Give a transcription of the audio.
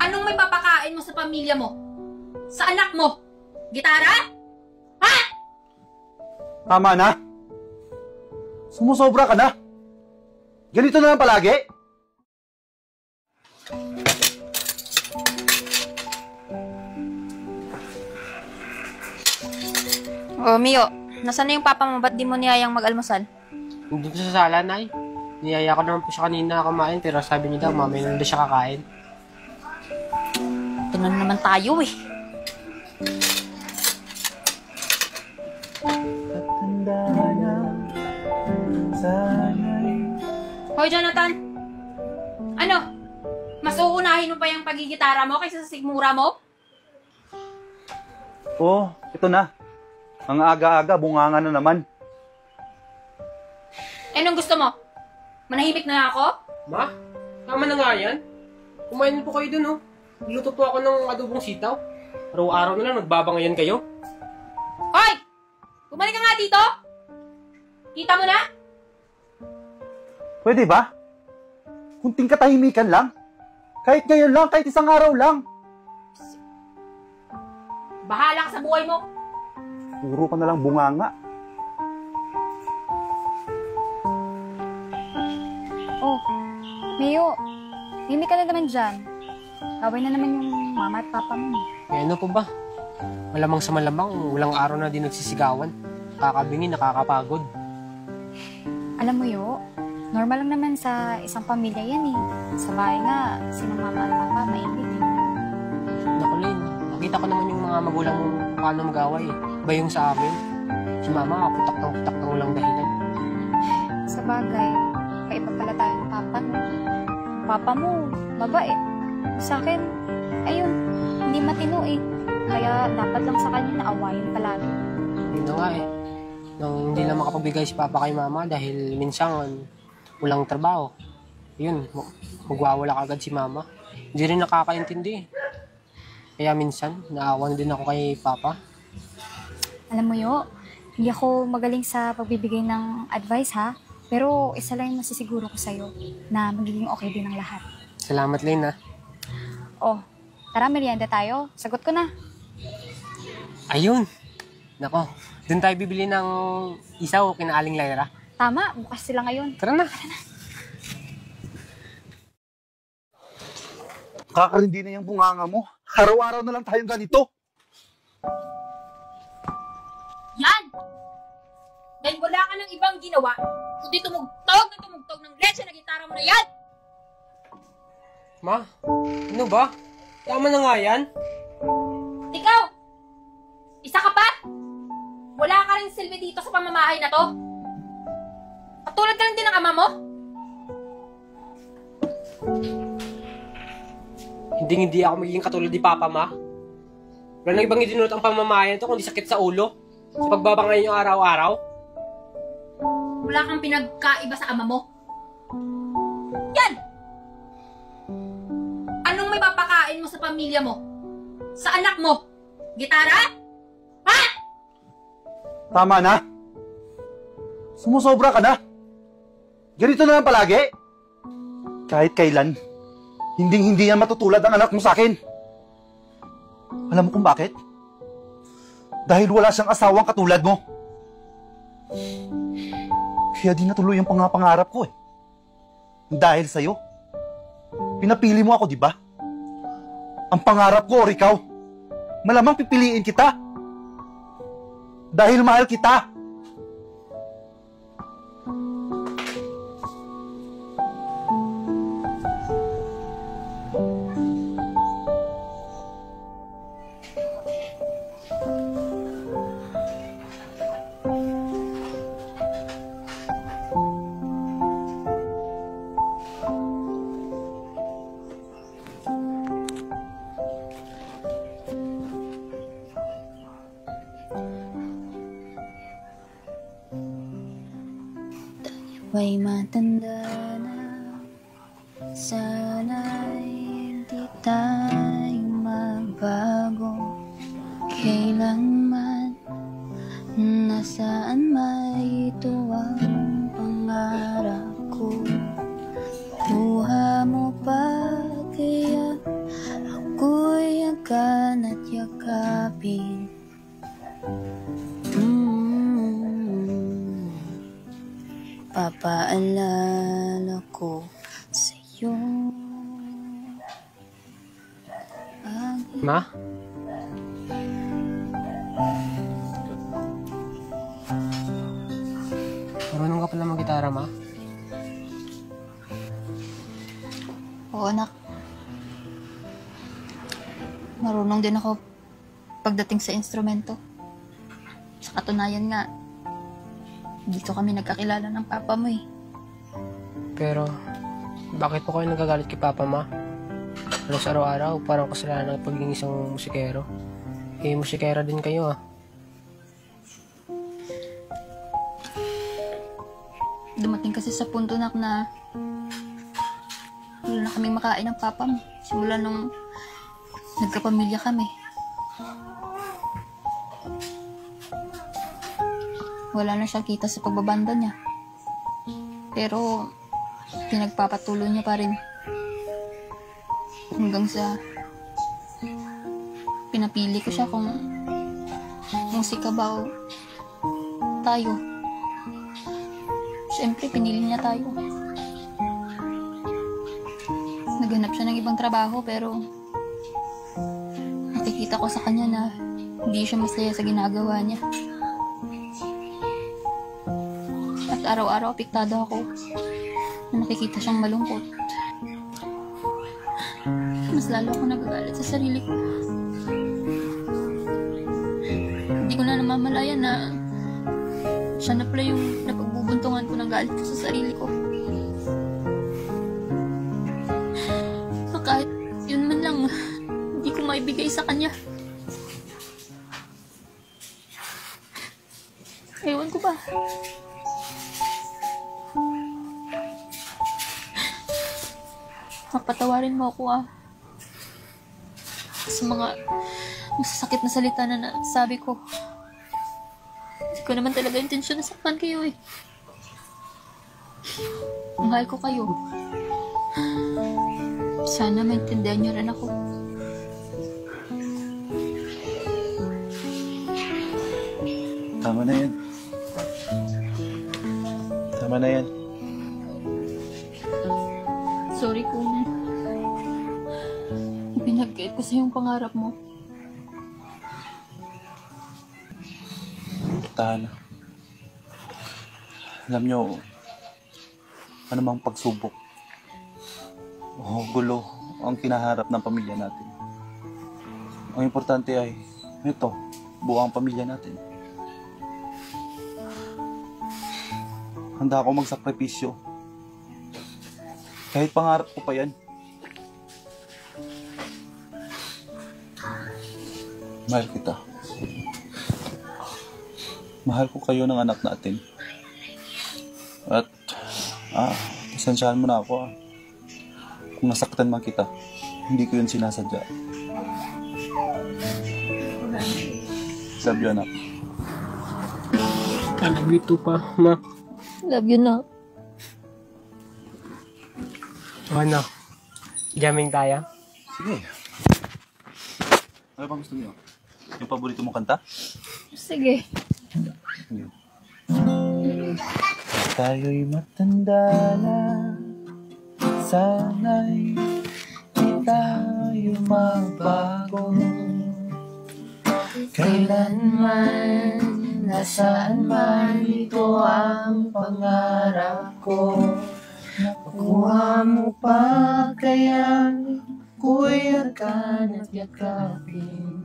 Anong may papakain mo sa pamilya mo? Sa anak mo? Gitara? Ha? Tama na. Sumusobra ka na. Ganito na lang palagi. Oh, Mio, nasaan na yung papa mo? Ba't di mo niyayang mag-almusal? Nandun sa sala, Nay. Niyaya ko naman po siya kanina kumain, pero sabi niya daw, mamaya na siya kakain. Ito na naman tayo eh. Hoy, Jonathan! Ano? Mas uunahin mo pa yung pagigitara mo kaysa sa sigmura mo? Oh, ito na. Ang aga-aga, bunganga na naman. Eh, anong gusto mo? Manahimik na ako? Ma, tama na nga yan. Kumain po kayo dun, oh. Niluto po ako ng adobong sitaw. Araw-araw na lang, nagbabangayan kayo. Hoy! Bumalik ka nga dito! Kita mo na? Pwede ba? Kunting katahimikan lang. Kahit ngayon lang, kahit isang araw lang. Bahala ka sa buhay mo. Puro ka na lang bunganga. Oh, Mio, mimi ka na naman dyan. Kaway na naman yung mama at papa mo. Eh ano po ba? Malamang sa malamang, walang araw na din nagsisigawan. Nakakabingi, nakakapagod. Alam mo yo, normal lang naman sa isang pamilya yan eh. Sa bahay nga, sino mama at papa, mainit eh. Naku, Lynn, nakita ko naman yung mga magulang mo paano mag-away. Iba yung sa amin. Si mama, putak ng walang dahilan. Sa bagay, kaiba pala tayo ng papa mo. Yung papa mo, mabait. Sa akin, ayun, hindi matino eh. Kaya dapat lang sa kanya na awayin palagi. Yun na nga eh. Nung hindi na makapagbigay si papa kay mama dahil minsan walang trabaho. Yun, magwawala agad si mama. Hindi rin nakakaintindi eh. Kaya minsan, naawa na din ako kay papa. Alam mo yo, hindi ako magaling sa pagbibigay ng advice ha. Pero isa lang yung masisiguro ko sa'yo na magiging okay din ang lahat. Salamat, Lynn, ha. Oh, tara merienda tayo. Sagot ko na. Ayun. Nako, dun tayo bibili ng isaw kina Aling Lyra. Tama, bukas sila ngayon. Tara na. Kakarindi na yung bunganga mo. Araw-araw na lang tayong ganito. Yan! Dahil wala ka ng ibang ginawa, kundi tumugtog ng leche na gitara mo na yan! Ma, ano ba? Tama na nga yan. Ikaw! Isa ka pa? Wala ka rin silbi dito sa pamamahay na to? Katulad ka lang din ng ama mo? Hindi ako magiging katulad ni Papa, Ma. Wala nang ibang idinulot ang pamamayan to kundi sakit sa ulo. Sa pagbabangayan yung araw-araw. Wala kang pinagkaiba sa ama mo. Yan! Anong may papakain mo sa pamilya mo? Sa anak mo? Gitara? Ha? Tama na. Sumusobra ka na. Ganito na lang palagi. Kahit kailan, hindi yan matutulad ang anak mo sa akin. Alam mo kung bakit? Dahil wala siyang asawang katulad mo. Kaya di natuloy ang pangarap ko eh. Dahil sa'yo. Pinapili mo ako, di ba? Ang pangarap ko or ikaw, malamang pipiliin kita. Dahil mahal kita. May matanda na, sana'y hindi tayo magbago. Kailanman, nasaan may tuwang pangarap ko. Buha mo pa kaya paalala ko sa'yo. Ma? Marunong ka pala mag-gitara, Ma? Oo, anak. Marunong din ako pagdating sa instrumento. Sa katunayan nga, dito kami nagkakilala ng papa mo eh. Pero, bakit po kayo nagagalit kay Papa, Ma? Halos araw-araw, parang kasalanan ng pagiging isang musikero. Eh, musikera din kayo, ah. Dumating kasi sa punto na wala na kaming makain ng papa mo. Simula nung nagkapamilya kami. Wala na siya kita sa pagbabanda niya. Pero, pinagpapatuloy niya pa rin. Hanggang sa pinapili ko siya kung musika ba o tayo. Siyempre, pinili niya tayo. Naghanap siya ng ibang trabaho pero nakikita ko sa kanya na hindi siya masaya sa ginagawa niya. At araw-araw apektado ako na nakikita siyang malungkot. Mas lalo ako nagagalit sa sarili ko. Hindi ko na namamalayan na siya na pala yung napagbubuntungan ko ng galit ko sa sarili ko. So kahit yun man lang, hindi ko maibigay sa kanya. Ewan ko ba? Mapatawarin mo ako sa mga masasakit na salita na nasabi ko. Hindi ko naman talaga intensyon na saktan kayo eh. Mahal ko kayo. Sana maintindihan niyo rin ako. Tama na yan. Tama na yan. Sorry kung pinagkait ko sa yung pangarap mo. Tahan na. Alam nyo, ano mang pagsubok o gulo ang kinaharap ng pamilya natin. Ang importante ay, ito, buo ang pamilya natin. Handa ako magsakripisyo. Kahit pangarap ko pa yan. Mahal kita. Mahal ko kayo ng anak natin. At, pasensyahan mo na ako Kung nasaktan man kita, hindi ko yun sinasadya. Love you, anak. I love you too pa, Ma. Love you na. O ano? Jamming tayo? Sige. Ano bang gusto niyo? Yung paborito mong kanta? Sige. Sige. Tayo'y matanda na, sana'y di tayo magbago. Kailanman, nasaan man, ito ang pangarap ko. Nakuha mo pa kaya ko'y yakan at yakapin.